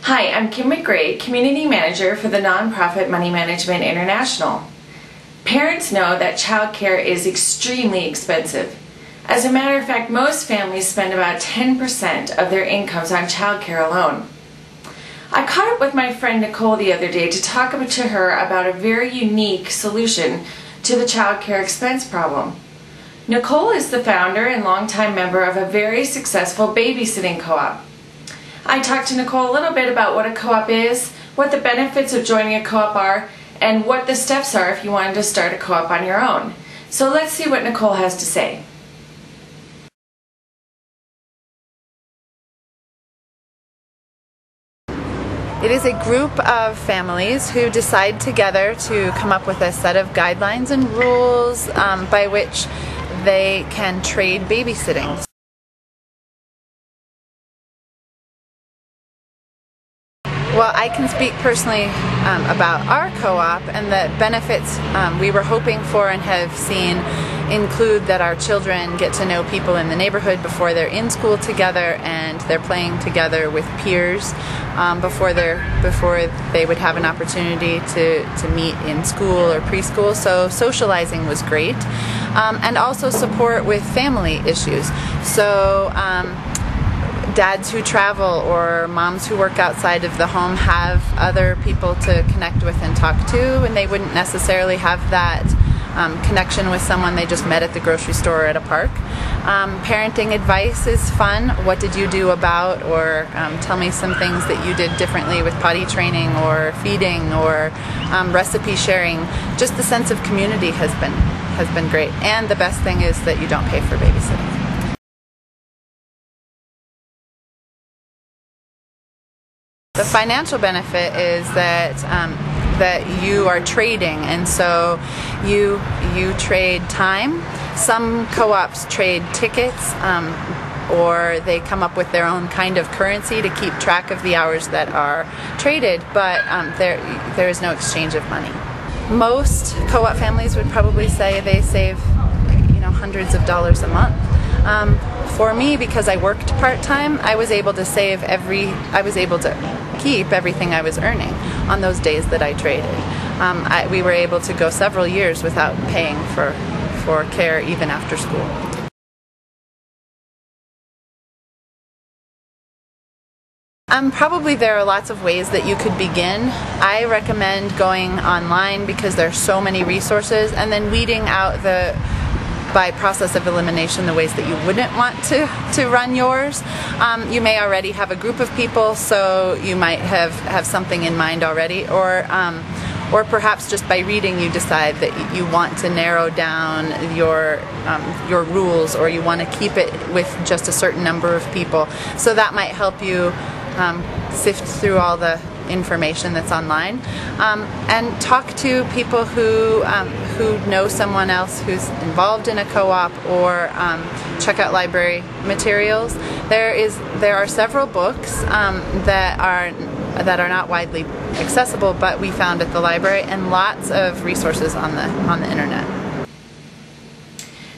Hi, I'm Kim McGray, Community Manager for the nonprofit Money Management International. Parents know that childcare is extremely expensive. As a matter of fact, most families spend about 10% of their incomes on childcare alone. I caught up with my friend Nicole the other day to talk to her about a very unique solution to the childcare expense problem. Nicole is the founder and longtime member of a very successful babysitting co-op. I talked to Nicole a little bit about what a co-op is, what the benefits of joining a co-op are, and what the steps are if you wanted to start a co-op on your own. So let's see what Nicole has to say. It is a group of families who decide together to come up with a set of guidelines and rules by which they can trade babysitting. Well, I can speak personally about our co-op, and the benefits we were hoping for and have seen include that our children get to know people in the neighborhood before they're in school together, and they're playing together with peers before they would have an opportunity to meet in school or preschool. So socializing was great, and also support with family issues. So dads who travel or moms who work outside of the home have other people to connect with and talk to, and they wouldn't necessarily have that connection with someone they just met at the grocery store or at a park. Parenting advice is fun. What did you do about, or tell me some things that you did differently with potty training or feeding or recipe sharing. Just the sense of community has been great, and the best thing is that you don't pay for babysitting. The financial benefit is that you are trading, and so you trade time. Some co-ops trade tickets, or they come up with their own kind of currency to keep track of the hours that are traded, but there is no exchange of money. Most co-op families would probably say they save hundreds of dollars a month. For me, because I worked part-time, I was able to keep everything I was earning on those days that I traded. We were able to go several years without paying for care even after school. Probably there are lots of ways that you could begin. I recommend going online because there are so many resources, and then weeding out by process of elimination the ways that you wouldn't want to run yours. You may already have a group of people, so you might have something in mind already, or perhaps just by reading you decide that you want to narrow down your rules, or you want to keep it with just a certain number of people. So that might help you sift through all the information that's online, and talk to people who know someone else who's involved in a co-op, or check out library materials. There are several books that are not widely accessible, but we found at the library, and lots of resources on the internet.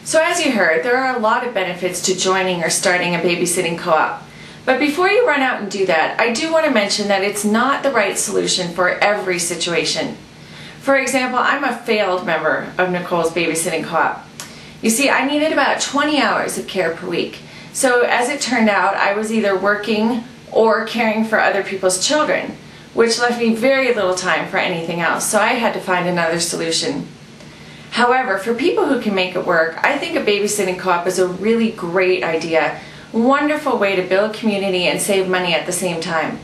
So as you heard, there are a lot of benefits to joining or starting a babysitting co-op. But before you run out and do that, I do want to mention that it's not the right solution for every situation. For example, I'm a failed member of Nicole's babysitting co-op. You see, I needed about 20 hours of care per week. So as it turned out, I was either working or caring for other people's children, which left me very little time for anything else. So I had to find another solution. However, for people who can make it work, I think a babysitting co-op is a really great idea. Wonderful way to build community and save money at the same time.